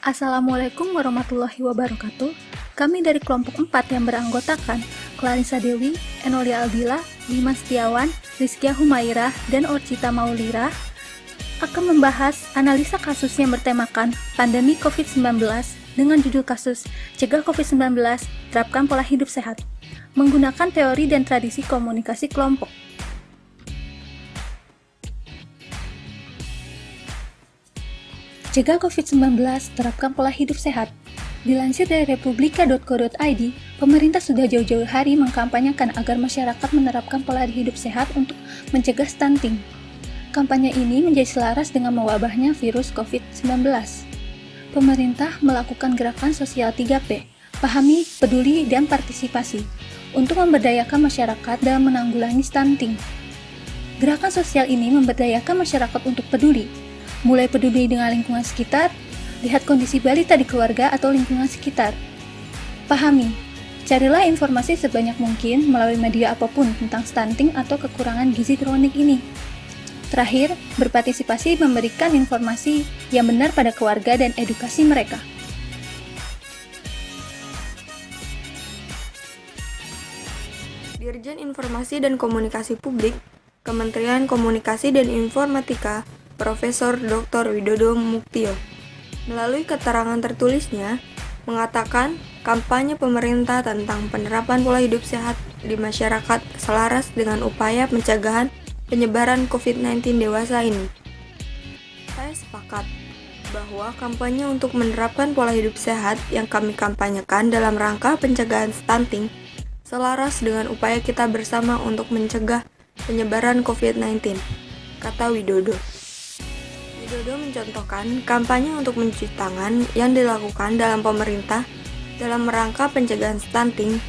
Assalamualaikum warahmatullahi wabarakatuh. Kami dari kelompok 4 yang beranggotakan Clarissa Dewi, Enolia Aldila, Dimas Setiawan, Rizkia Humairah, dan Orcita Maulira akan membahas analisa kasus yang bertemakan pandemi COVID-19 dengan judul kasus Cegah COVID-19, Terapkan Pola Hidup Sehat, menggunakan teori dan tradisi komunikasi kelompok. Cegah COVID-19, terapkan pola hidup sehat. Dilansir dari republika.co.id, pemerintah sudah jauh-jauh hari mengkampanyekan agar masyarakat menerapkan pola hidup sehat untuk mencegah stunting. Kampanye ini menjadi selaras dengan mewabahnya virus COVID-19. Pemerintah melakukan gerakan sosial 3P, pahami, peduli, dan partisipasi, untuk memberdayakan masyarakat dalam menanggulangi stunting. Gerakan sosial ini memberdayakan masyarakat untuk peduli, mulai peduli dengan lingkungan sekitar, lihat kondisi balita di keluarga atau lingkungan sekitar. Pahami, carilah informasi sebanyak mungkin melalui media apapun tentang stunting atau kekurangan gizi kronik ini. Terakhir, berpartisipasi memberikan informasi yang benar pada keluarga dan edukasi mereka. Dirjen Informasi dan Komunikasi Publik, Kementerian Komunikasi dan Informatika, Profesor Dr. Widodo Muktio, melalui keterangan tertulisnya, mengatakan kampanye pemerintah tentang penerapan pola hidup sehat di masyarakat selaras dengan upaya pencegahan penyebaran COVID-19 dewasa ini. Saya sepakat bahwa kampanye untuk menerapkan pola hidup sehat yang kami kampanyekan dalam rangka pencegahan stunting selaras dengan upaya kita bersama untuk mencegah penyebaran COVID-19, kata Widodo. Widodo mencontohkan kampanye untuk mencuci tangan yang dilakukan dalam pemerintah dalam rangka pencegahan stunting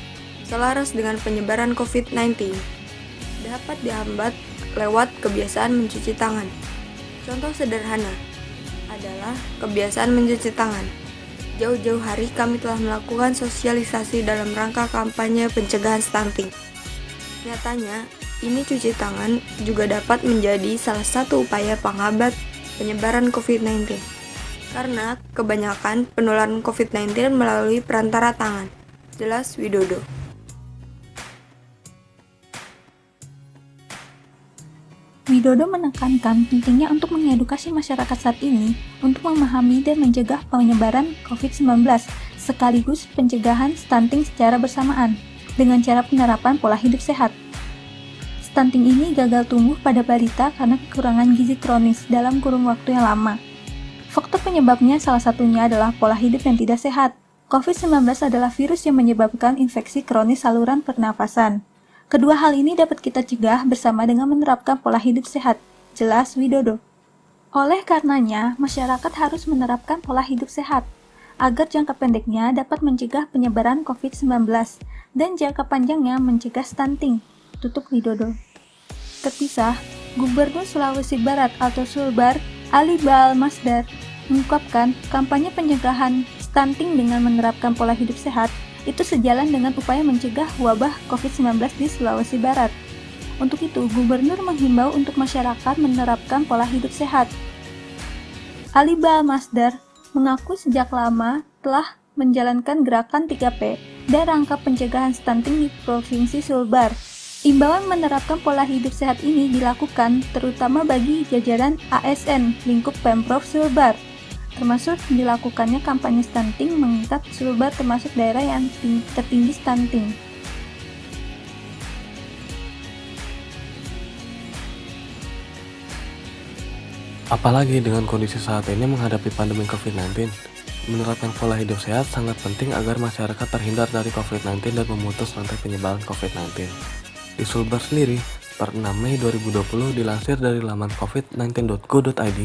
selaras dengan penyebaran COVID-19 dapat dihambat lewat kebiasaan mencuci tangan. Contoh sederhana adalah kebiasaan mencuci tangan. Jauh-jauh hari kami telah melakukan sosialisasi dalam rangka kampanye pencegahan stunting. Nyatanya, ini cuci tangan juga dapat menjadi salah satu upaya penghambat penyebaran COVID-19, karena kebanyakan penularan COVID-19 melalui perantara tangan, jelas Widodo. Widodo menekankan pentingnya untuk mengedukasi masyarakat saat ini untuk memahami dan mencegah penyebaran COVID-19 sekaligus pencegahan stunting secara bersamaan dengan cara penerapan pola hidup sehat. Stunting ini gagal tumbuh pada balita karena kekurangan gizi kronis dalam kurun waktu yang lama. Faktor penyebabnya salah satunya adalah pola hidup yang tidak sehat. COVID-19 adalah virus yang menyebabkan infeksi kronis saluran pernafasan. Kedua hal ini dapat kita cegah bersama dengan menerapkan pola hidup sehat, jelas Widodo. Oleh karenanya, masyarakat harus menerapkan pola hidup sehat, agar jangka pendeknya dapat mencegah penyebaran COVID-19 dan jangka panjangnya mencegah stunting, tutup Widodo. Terpisah, Gubernur Sulawesi Barat atau Sulbar, Ali Baal Masdar, mengungkapkan kampanye pencegahan stunting dengan menerapkan pola hidup sehat itu sejalan dengan upaya mencegah wabah COVID-19 di Sulawesi Barat. Untuk itu, Gubernur menghimbau untuk masyarakat menerapkan pola hidup sehat. Ali Baal Masdar mengaku sejak lama telah menjalankan gerakan 3P dan rangka pencegahan stunting di Provinsi Sulbar. Imbauan menerapkan pola hidup sehat ini dilakukan terutama bagi jajaran ASN lingkup Pemprov Sulbar, termasuk dilakukannya kampanye stunting mengingat Sulbar termasuk daerah yang tertinggi stunting. Apalagi dengan kondisi saat ini menghadapi pandemi COVID-19, menerapkan pola hidup sehat sangat penting agar masyarakat terhindar dari COVID-19 dan memutus rantai penyebaran COVID-19. Di Sulbar sendiri, per 6 Mei 2020 dilansir dari laman covid19.go.id,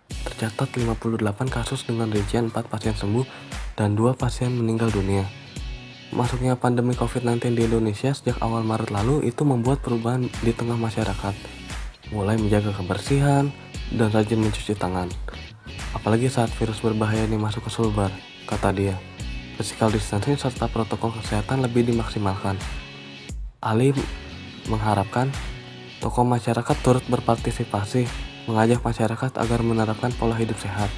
tercatat 58 kasus dengan rincian 4 pasien sembuh dan 2 pasien meninggal dunia. Masuknya pandemi COVID-19 di Indonesia sejak awal Maret lalu itu membuat perubahan di tengah masyarakat, mulai menjaga kebersihan dan rajin mencuci tangan. Apalagi saat virus berbahaya ini masuk ke Sulbar, kata dia. Physical distancing serta protokol kesehatan lebih dimaksimalkan. Ali mengharapkan tokoh masyarakat turut berpartisipasi, mengajak masyarakat agar menerapkan pola hidup sehat,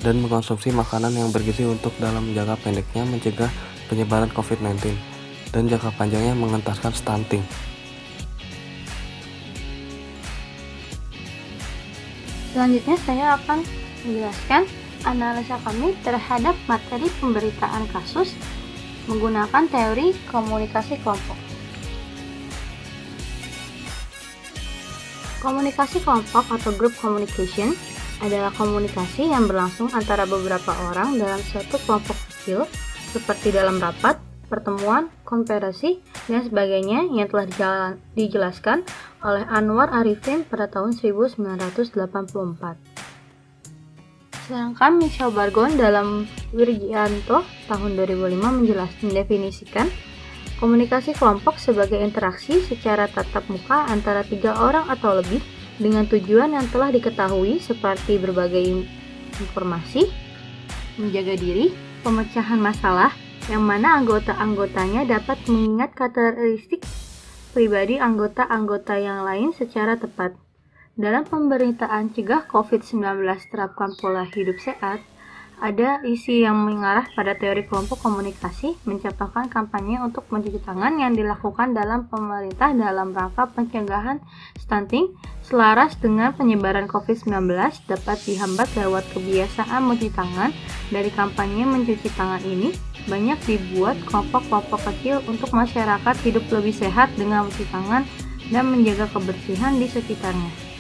dan mengkonsumsi makanan yang bergizi untuk dalam jangka pendeknya mencegah penyebaran COVID-19 dan jangka panjangnya mengentaskan stunting. Selanjutnya saya akan menjelaskan analisa kami terhadap materi pemberitaan kasus menggunakan teori komunikasi kelompok. Komunikasi kelompok atau group communication adalah komunikasi yang berlangsung antara beberapa orang dalam suatu kelompok kecil seperti dalam rapat, pertemuan, konferensi, dan sebagainya yang telah dijelaskan oleh Anwar Arifin pada tahun 1984. Sedangkan Michel Bargon dalam Wirgianto tahun 2005 mendefinisikan komunikasi kelompok sebagai interaksi secara tatap muka antara 3 orang atau lebih dengan tujuan yang telah diketahui seperti berbagai informasi, menjaga diri, pemecahan masalah, yang mana anggota-anggotanya dapat mengingat karakteristik pribadi anggota-anggota yang lain secara tepat. Dalam pemberitaan cegah COVID-19 terapkan pola hidup sehat, ada isi yang mengarah pada teori kelompok komunikasi mencapai kampanye untuk mencuci tangan yang dilakukan dalam pemerintah dalam rangka pencegahan stunting selaras dengan penyebaran COVID-19 dapat dihambat lewat kebiasaan mencuci tangan. Dari kampanye mencuci tangan ini, banyak dibuat kelompok-kelompok kecil untuk masyarakat hidup lebih sehat dengan mencuci tangan dan menjaga kebersihan di sekitarnya.